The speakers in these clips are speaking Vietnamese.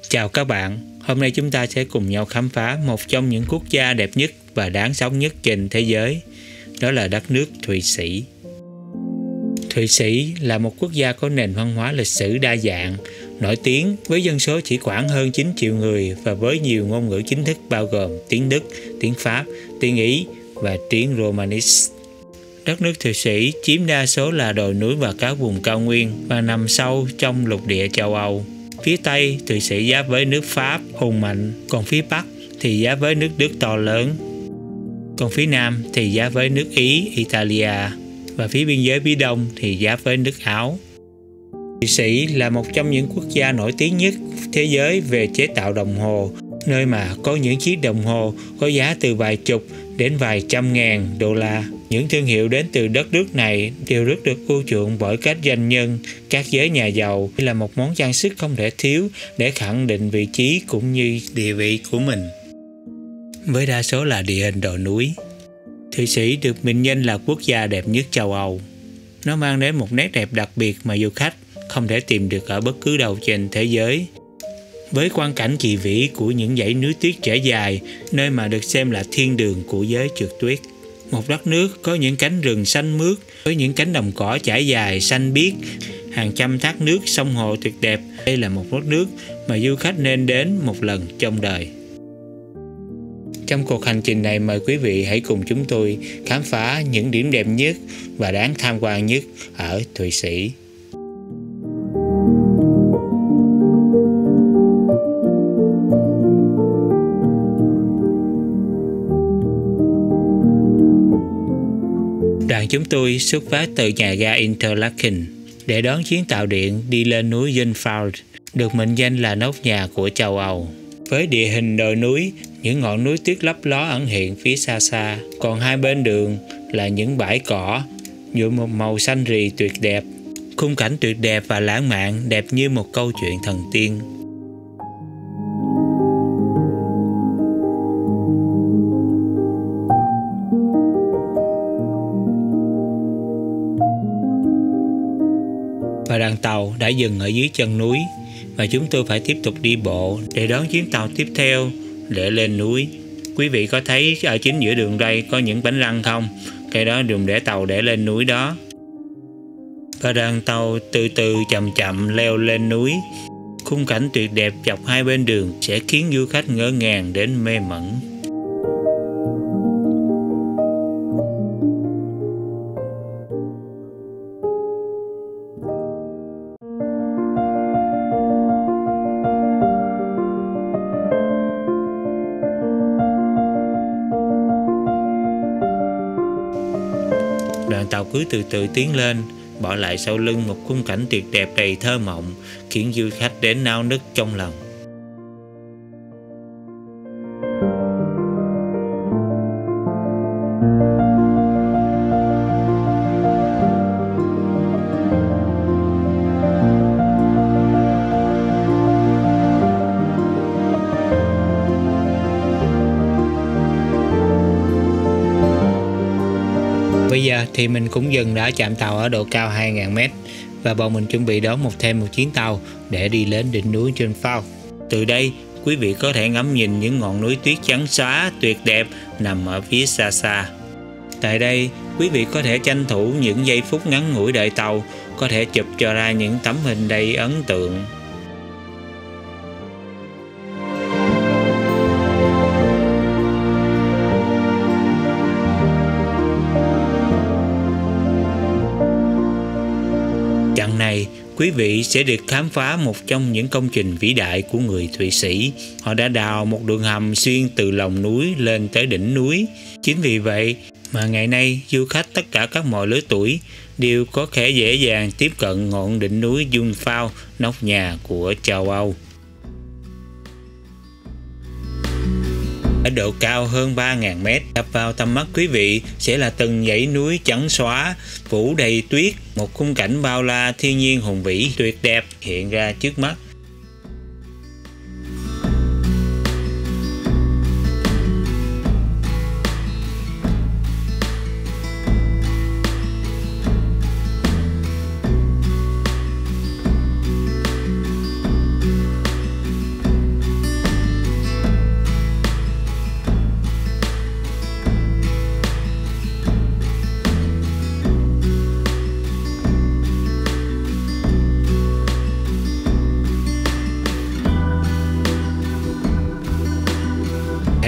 Chào các bạn, hôm nay chúng ta sẽ cùng nhau khám phá một trong những quốc gia đẹp nhất và đáng sống nhất trên thế giới, đó là đất nước Thụy Sĩ. Thụy Sĩ là một quốc gia có nền văn hóa lịch sử đa dạng, nổi tiếng với dân số chỉ khoảng hơn 9 triệu người và với nhiều ngôn ngữ chính thức bao gồm tiếng Đức, tiếng Pháp, tiếng Ý và tiếng Romanis. Đất nước Thụy Sĩ chiếm đa số là đồi núi và các vùng cao nguyên và nằm sâu trong lục địa châu Âu. Phía Tây, Thụy Sĩ giáp với nước Pháp hùng mạnh, còn phía Bắc thì giáp với nước Đức to lớn. Còn phía Nam thì giáp với nước Ý, Italia, và phía biên giới phía Đông thì giáp với nước Áo. Thụy Sĩ là một trong những quốc gia nổi tiếng nhất thế giới về chế tạo đồng hồ, nơi mà có những chiếc đồng hồ có giá từ vài chục đến vài trăm ngàn đô la. Những thương hiệu đến từ đất nước này đều rất được ưa chuộng bởi các doanh nhân, các giới nhà giàu, là một món trang sức không thể thiếu để khẳng định vị trí cũng như địa vị của mình. Với đa số là địa hình đồi núi, Thụy Sĩ được mệnh danh là quốc gia đẹp nhất châu Âu. Nó mang đến một nét đẹp đặc biệt mà du khách không thể tìm được ở bất cứ đâu trên thế giới. Với quang cảnh kỳ vĩ của những dãy núi tuyết trải dài, nơi mà được xem là thiên đường của giới trượt tuyết. Một đất nước có những cánh rừng xanh mướt, với những cánh đồng cỏ trải dài xanh biếc, hàng trăm thác nước, sông hồ tuyệt đẹp. Đây là một đất nước mà du khách nên đến một lần trong đời. Trong cuộc hành trình này, mời quý vị hãy cùng chúng tôi khám phá những điểm đẹp nhất và đáng tham quan nhất ở Thụy Sĩ. Đoàn chúng tôi xuất phát từ nhà ga Interlaken để đón chuyến tàu điện đi lên núi Jungfrau, được mệnh danh là nóc nhà của châu Âu. Với địa hình đồi núi, những ngọn núi tuyết lấp ló ẩn hiện phía xa xa, còn hai bên đường là những bãi cỏ nhuộm một màu xanh rì tuyệt đẹp. Khung cảnh tuyệt đẹp và lãng mạn, đẹp như một câu chuyện thần tiên. Và đoàn tàu đã dừng ở dưới chân núi và chúng tôi phải tiếp tục đi bộ để đón chuyến tàu tiếp theo để lên núi. Quý vị có thấy ở chính giữa đường đây có những bánh răng không? Cái đó dùng để tàu để lên núi đó. Và đoàn tàu từ từ chậm chậm leo lên núi. Khung cảnh tuyệt đẹp dọc hai bên đường sẽ khiến du khách ngỡ ngàng đến mê mẩn. Đoàn tàu cứ từ từ tiến lên, bỏ lại sau lưng một khung cảnh tuyệt đẹp đầy thơ mộng, khiến du khách đến nao nức trong lòng. Bây giờ thì mình cũng dừng đã chạm tàu ở độ cao 2.000 m và bọn mình chuẩn bị đón thêm một chuyến tàu để đi lên đỉnh núi Jungfrau. Từ đây, quý vị có thể ngắm nhìn những ngọn núi tuyết trắng xóa tuyệt đẹp nằm ở phía xa xa. Tại đây, quý vị có thể tranh thủ những giây phút ngắn ngủi đợi tàu, có thể chụp cho ra những tấm hình đầy ấn tượng. Chặng này, quý vị sẽ được khám phá một trong những công trình vĩ đại của người Thụy Sĩ. Họ đã đào một đường hầm xuyên từ lòng núi lên tới đỉnh núi. Chính vì vậy mà ngày nay du khách tất cả các mọi lứa tuổi đều có thể dễ dàng tiếp cận ngọn đỉnh núi Jungfrau, nóc nhà của châu Âu. Ở độ cao hơn 3.000 m, đập vào tầm mắt quý vị sẽ là từng dãy núi trắng xóa, phủ đầy tuyết, một khung cảnh bao la thiên nhiên hùng vĩ tuyệt đẹp hiện ra trước mắt.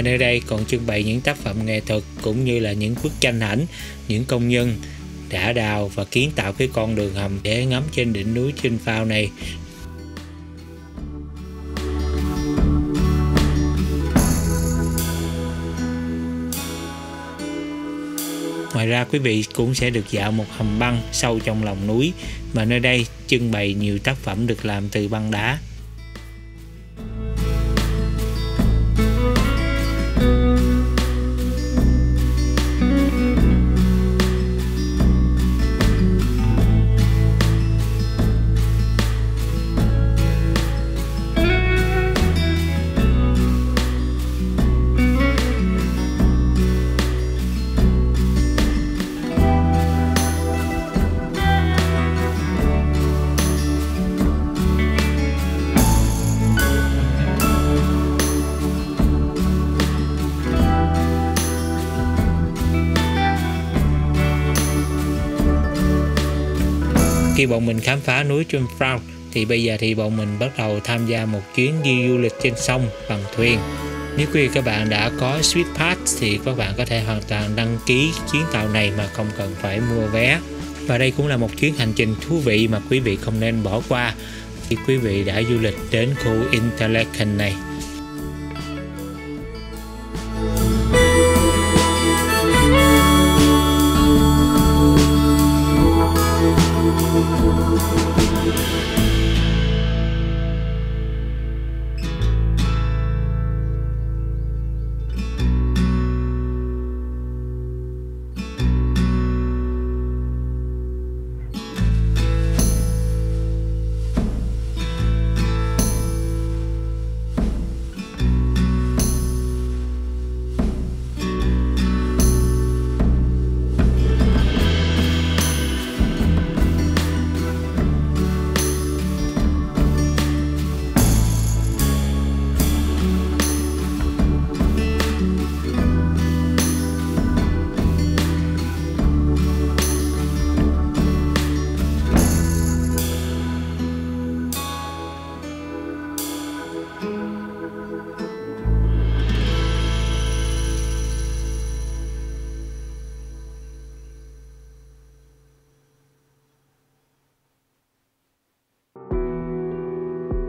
nơi đây còn trưng bày những tác phẩm nghệ thuật cũng như là những bức tranh ảnh, những công nhân đã đào và kiến tạo cái con đường hầm để ngắm trên đỉnh núi Chinh Phao này. Ngoài ra quý vị cũng sẽ được dạo một hầm băng sâu trong lòng núi, mà nơi đây trưng bày nhiều tác phẩm được làm từ băng đá. Khi bọn mình khám phá núi Chinh Phao thì bây giờ thì bọn mình bắt đầu tham gia một chuyến đi du lịch trên sông bằng thuyền. Nếu quý vị các bạn đã có Suite Pass thì các bạn có thể hoàn toàn đăng ký chuyến tàu này mà không cần phải mua vé. Và đây cũng là một chuyến hành trình thú vị mà quý vị không nên bỏ qua khi quý vị đã du lịch đến khu Interlaken này.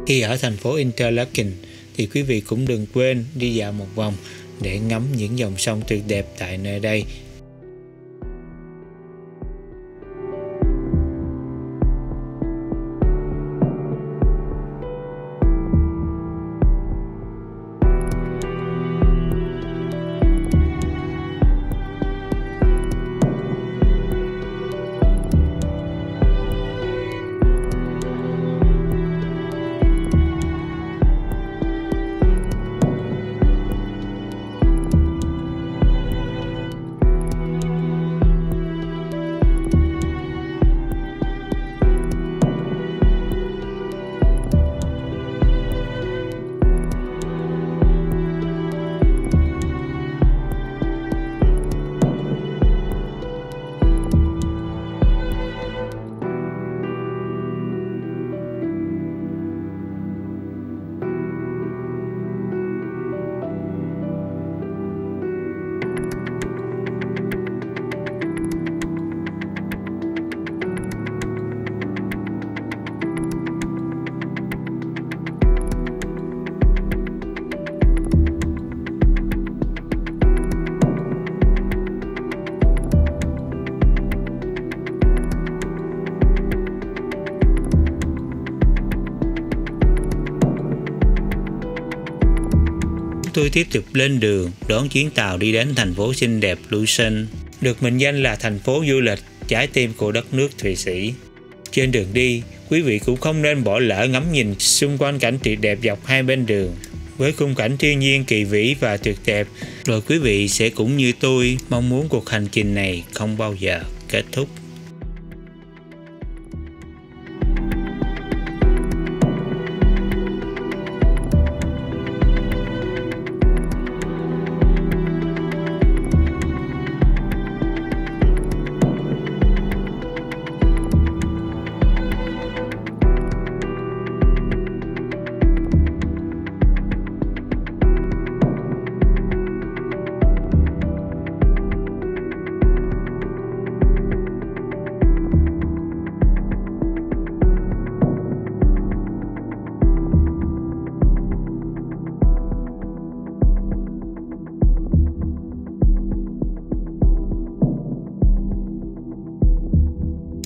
Khi ở thành phố Interlaken thì quý vị cũng đừng quên đi dạo một vòng để ngắm những dòng sông tuyệt đẹp tại nơi đây. Tôi tiếp tục lên đường đón chuyến tàu đi đến thành phố xinh đẹp Lucerne, được mệnh danh là thành phố du lịch trái tim của đất nước Thụy Sĩ. Trên đường đi, quý vị cũng không nên bỏ lỡ ngắm nhìn xung quanh cảnh tuyệt đẹp dọc hai bên đường. Với khung cảnh thiên nhiên kỳ vĩ và tuyệt đẹp, rồi quý vị sẽ cũng như tôi mong muốn cuộc hành trình này không bao giờ kết thúc.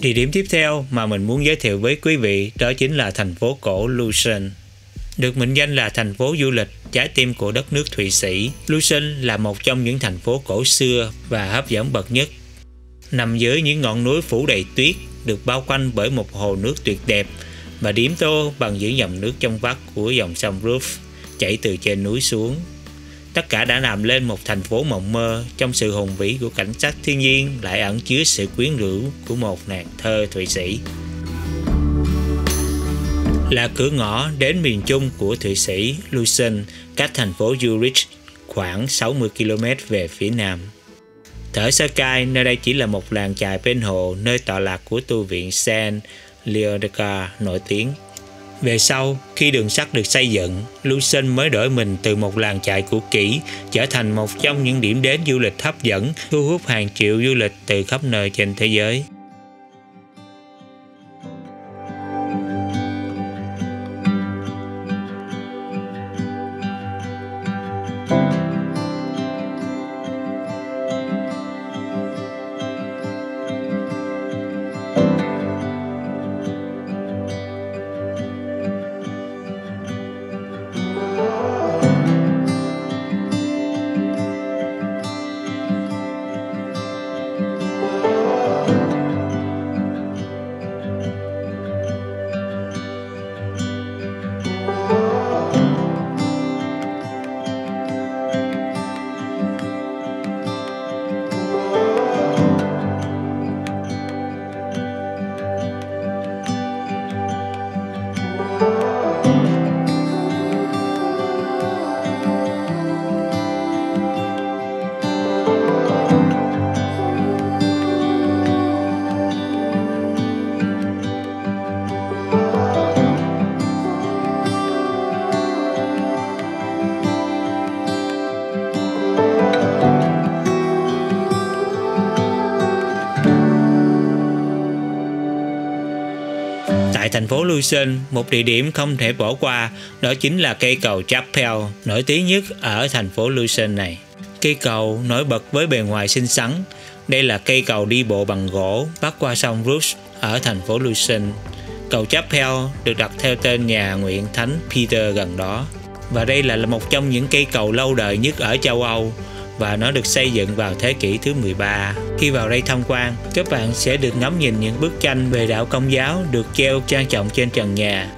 Địa điểm tiếp theo mà mình muốn giới thiệu với quý vị đó chính là thành phố cổ Lucerne. Được mệnh danh là thành phố du lịch, trái tim của đất nước Thụy Sĩ, Lucerne là một trong những thành phố cổ xưa và hấp dẫn bậc nhất. Nằm dưới những ngọn núi phủ đầy tuyết, được bao quanh bởi một hồ nước tuyệt đẹp và điểm tô bằng những dòng nước trong vắt của dòng sông Ruf chảy từ trên núi xuống. Tất cả đã làm lên một thành phố mộng mơ trong sự hùng vĩ của cảnh sắc thiên nhiên, lại ẩn chứa sự quyến rũ của một nàng thơ Thụy Sĩ. Là cửa ngõ đến miền Trung của Thụy Sĩ, Lucerne cách thành phố Zurich khoảng 60 km về phía nam. Thở sơ cai, nơi đây chỉ là một làng chài bên hồ, nơi tọa lạc của tu viện Saint Leodegar nổi tiếng. Về sau, khi đường sắt được xây dựng, Lucerne mới đổi mình từ một làng chài cũ kỹ trở thành một trong những điểm đến du lịch hấp dẫn, thu hút hàng triệu du lịch từ khắp nơi trên thế giới. Tại thành phố Lucerne, một địa điểm không thể bỏ qua đó chính là cây cầu Chapelle, nổi tiếng nhất ở thành phố Lucerne này. Cây cầu nổi bật với bề ngoài xinh xắn. Đây là cây cầu đi bộ bằng gỗ bắc qua sông Rus ở thành phố Lucerne. Cầu Chapelle được đặt theo tên nhà nguyện thánh Peter gần đó. Và đây là một trong những cây cầu lâu đời nhất ở châu Âu và nó được xây dựng vào thế kỷ thứ 13. Khi vào đây tham quan, các bạn sẽ được ngắm nhìn những bức tranh về đạo Công giáo được treo trang trọng trên trần nhà.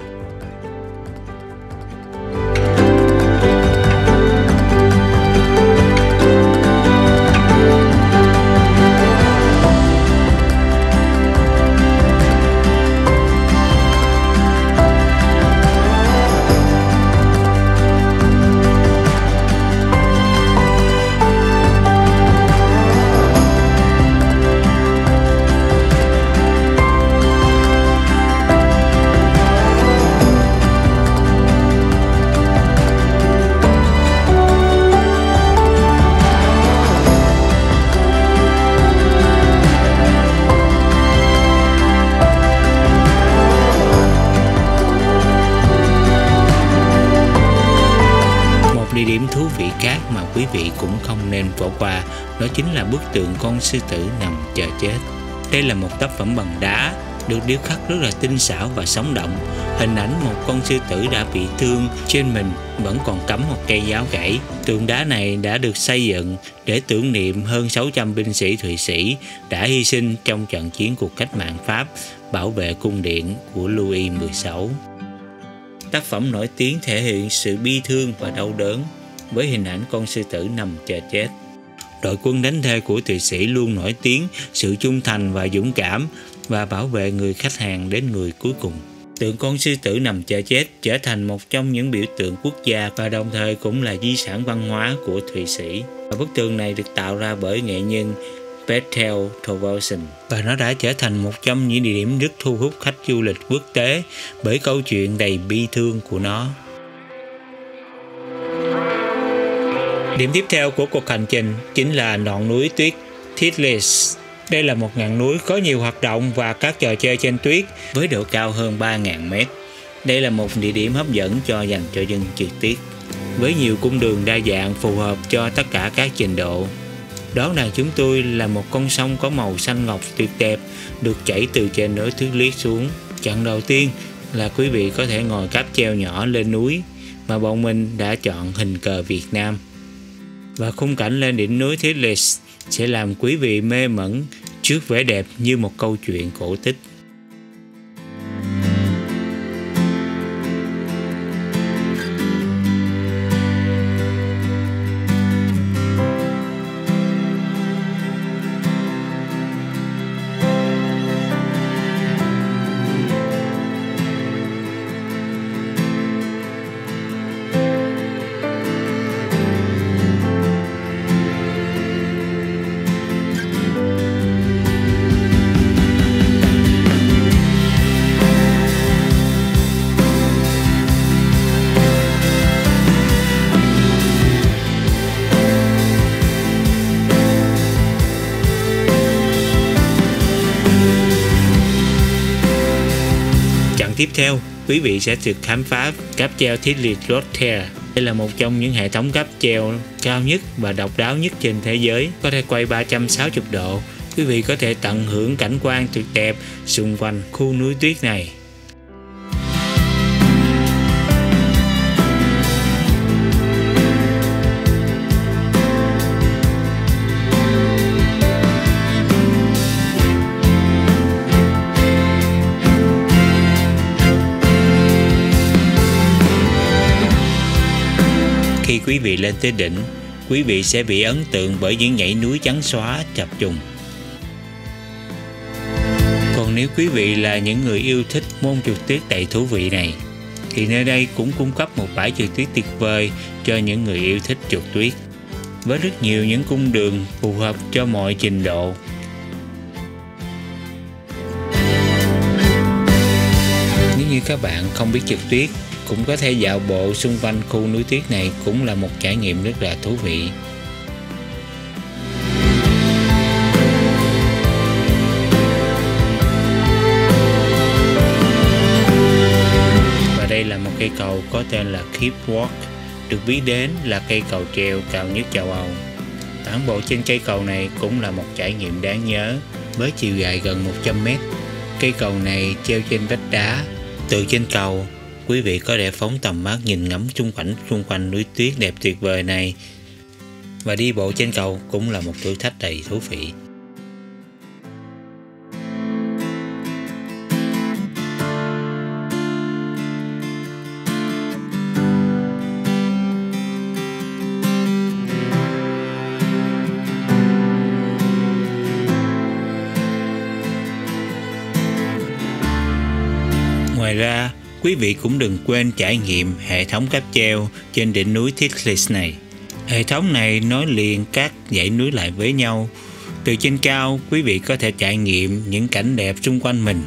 Địa điểm thú vị khác mà quý vị cũng không nên bỏ qua đó chính là bức tượng con sư tử nằm chờ chết. Đây là một tác phẩm bằng đá được điêu khắc rất là tinh xảo và sống động. Hình ảnh một con sư tử đã bị thương, trên mình vẫn còn cắm một cây giáo gãy. Tượng đá này đã được xây dựng để tưởng niệm hơn 600 binh sĩ Thụy Sĩ đã hy sinh trong trận chiến cuộc cách mạng Pháp bảo vệ cung điện của Louis XVI. Tác phẩm nổi tiếng thể hiện sự bi thương và đau đớn với hình ảnh con sư tử nằm chờ chết. Đội quân đánh thuê của Thụy Sĩ luôn nổi tiếng sự trung thành và dũng cảm và bảo vệ người khách hàng đến người cuối cùng. Tượng con sư tử nằm chờ chết trở thành một trong những biểu tượng quốc gia và đồng thời cũng là di sản văn hóa của Thụy Sĩ. Và bức tượng này được tạo ra bởi nghệ nhân Bertel Thorvaldsen và nó đã trở thành một trong những địa điểm rất thu hút khách du lịch quốc tế bởi câu chuyện đầy bi thương của nó. Điểm tiếp theo của cuộc hành trình chính là ngọn núi tuyết Titlis. Đây là một ngọn núi có nhiều hoạt động và các trò chơi trên tuyết với độ cao hơn 3.000 mét. Đây là một địa điểm hấp dẫn dành cho dân trượt tuyết với nhiều cung đường đa dạng phù hợp cho tất cả các trình độ. Đón đàn chúng tôi là một con sông có màu xanh ngọc tuyệt đẹp, được chảy từ trên núi Tuyết Liếc xuống. Chặng đầu tiên là quý vị có thể ngồi cáp treo nhỏ lên núi mà bọn mình đã chọn hình cờ Việt Nam. Và khung cảnh lên đỉnh núi Tuyết Liếc sẽ làm quý vị mê mẩn trước vẻ đẹp như một câu chuyện cổ tích. Tiếp theo, quý vị sẽ được khám phá cáp treo Tuyết Liếc Road Trail. Đây là một trong những hệ thống cáp treo cao nhất và độc đáo nhất trên thế giới, có thể quay 360 độ. Quý vị có thể tận hưởng cảnh quan tuyệt đẹp xung quanh khu núi tuyết này. Khi quý vị lên tới đỉnh, quý vị sẽ bị ấn tượng bởi những dãy núi trắng xóa chập trùng. Còn nếu quý vị là những người yêu thích môn trượt tuyết đầy thú vị này, thì nơi đây cũng cung cấp một bãi trượt tuyết tuyệt vời cho những người yêu thích trượt tuyết, với rất nhiều những cung đường phù hợp cho mọi trình độ. Nếu như các bạn không biết trượt tuyết, cũng có thể dạo bộ xung quanh khu núi tuyết này, cũng là một trải nghiệm rất là thú vị. Và đây là một cây cầu có tên là Keep Walk, được biết đến là cây cầu treo cao nhất châu Âu. Tản bộ trên cây cầu này cũng là một trải nghiệm đáng nhớ, với chiều dài gần 100 mét. Cây cầu này treo trên vách đá. Từ trên cầu, quý vị có thể phóng tầm mắt nhìn ngắm xung quanh núi tuyết đẹp tuyệt vời này. Và đi bộ trên cầu cũng là một thử thách đầy thú vị. Ngoài ra, quý vị cũng đừng quên trải nghiệm hệ thống cáp treo trên đỉnh núi Tuyết Liếc này. Hệ thống này nối liền các dãy núi lại với nhau. Từ trên cao, quý vị có thể trải nghiệm những cảnh đẹp xung quanh mình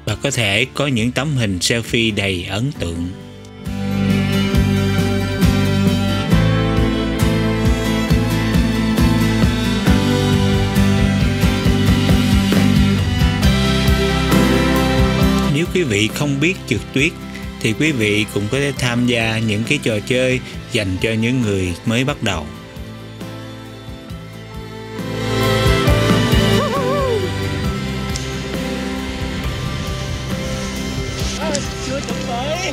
và có thể có những tấm hình selfie đầy ấn tượng. Nếu quý vị không biết trượt tuyết thì quý vị cũng có thể tham gia những cái trò chơi dành cho những người mới bắt đầu. Chưa chuẩn bị.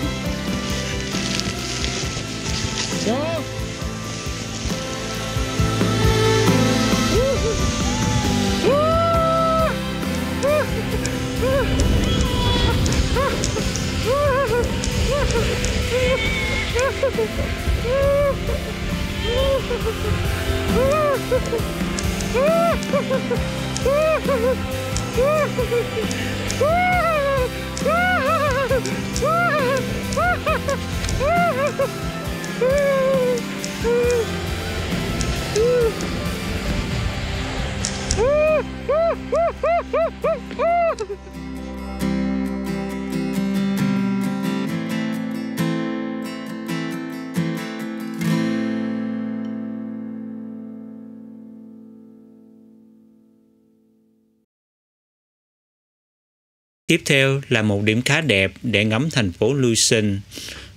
Tiếp theo là một điểm khá đẹp để ngắm thành phố Lucerne,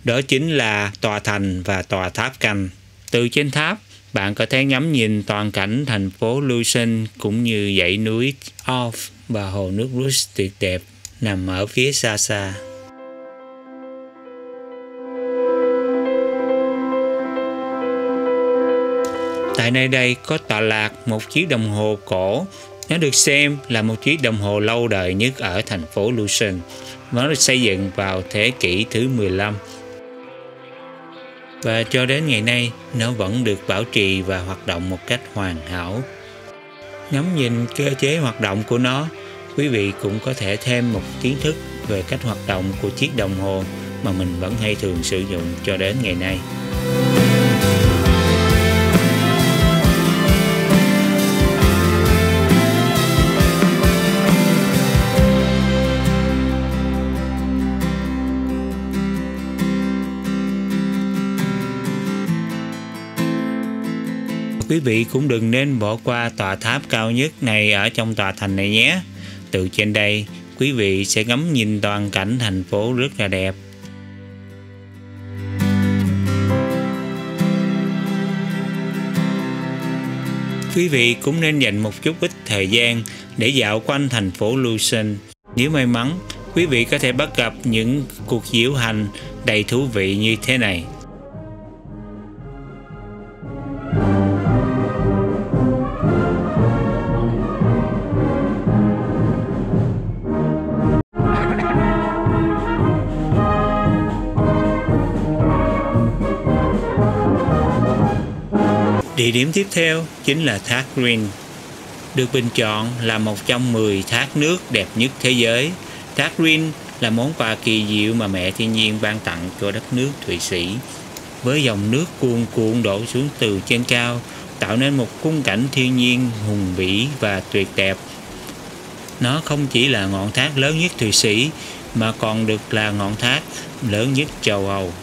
đó chính là tòa thành và tòa tháp canh. Từ trên tháp, bạn có thể ngắm nhìn toàn cảnh thành phố Lucerne cũng như dãy núi Alps và hồ nước Rus tuyệt đẹp nằm ở phía xa xa. Tại nơi đây có tọa lạc một chiếc đồng hồ cổ. Nó được xem là một chiếc đồng hồ lâu đời nhất ở thành phố Lucerne. Nó được xây dựng vào thế kỷ thứ 15. Và cho đến ngày nay, nó vẫn được bảo trì và hoạt động một cách hoàn hảo. Ngắm nhìn cơ chế hoạt động của nó, quý vị cũng có thể thêm một kiến thức về cách hoạt động của chiếc đồng hồ mà mình vẫn hay thường sử dụng cho đến ngày nay. Quý vị cũng đừng nên bỏ qua tòa tháp cao nhất này ở trong tòa thành này nhé. Từ trên đây, quý vị sẽ ngắm nhìn toàn cảnh thành phố rất là đẹp. Quý vị cũng nên dành một chút ít thời gian để dạo quanh thành phố Lucerne. Nếu may mắn, quý vị có thể bắt gặp những cuộc diễu hành đầy thú vị như thế này. Địa điểm tiếp theo chính là thác Rhin, được bình chọn là một trong 10 thác nước đẹp nhất thế giới. Thác Rhin là món quà kỳ diệu mà mẹ thiên nhiên ban tặng cho đất nước Thụy Sĩ. Với dòng nước cuồn cuộn đổ xuống từ trên cao, tạo nên một khung cảnh thiên nhiên hùng vĩ và tuyệt đẹp. Nó không chỉ là ngọn thác lớn nhất Thụy Sĩ, mà còn được là ngọn thác lớn nhất châu Âu.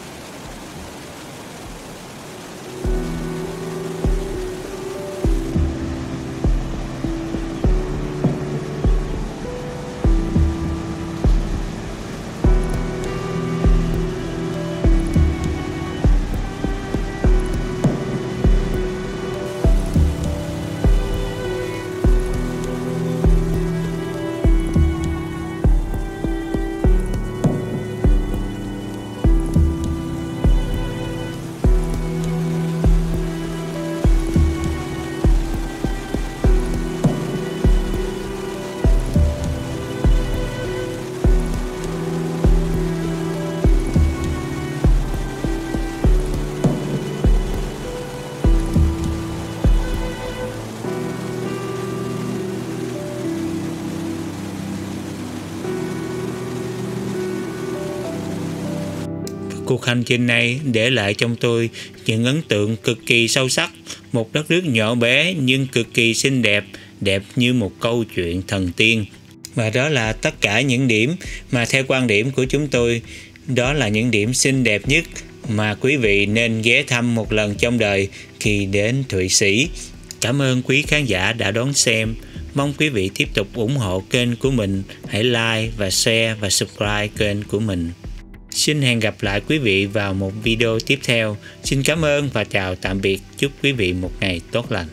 Cuộc hành trình này để lại trong tôi những ấn tượng cực kỳ sâu sắc. Một đất nước nhỏ bé nhưng cực kỳ xinh đẹp, đẹp như một câu chuyện thần tiên. Và đó là tất cả những điểm mà theo quan điểm của chúng tôi, đó là những điểm xinh đẹp nhất mà quý vị nên ghé thăm một lần trong đời khi đến Thụy Sĩ. Cảm ơn quý khán giả đã đón xem. Mong quý vị tiếp tục ủng hộ kênh của mình. Hãy like và share và subscribe kênh của mình. Xin hẹn gặp lại quý vị vào một video tiếp theo. Xin cảm ơn và chào tạm biệt. Chúc quý vị một ngày tốt lành.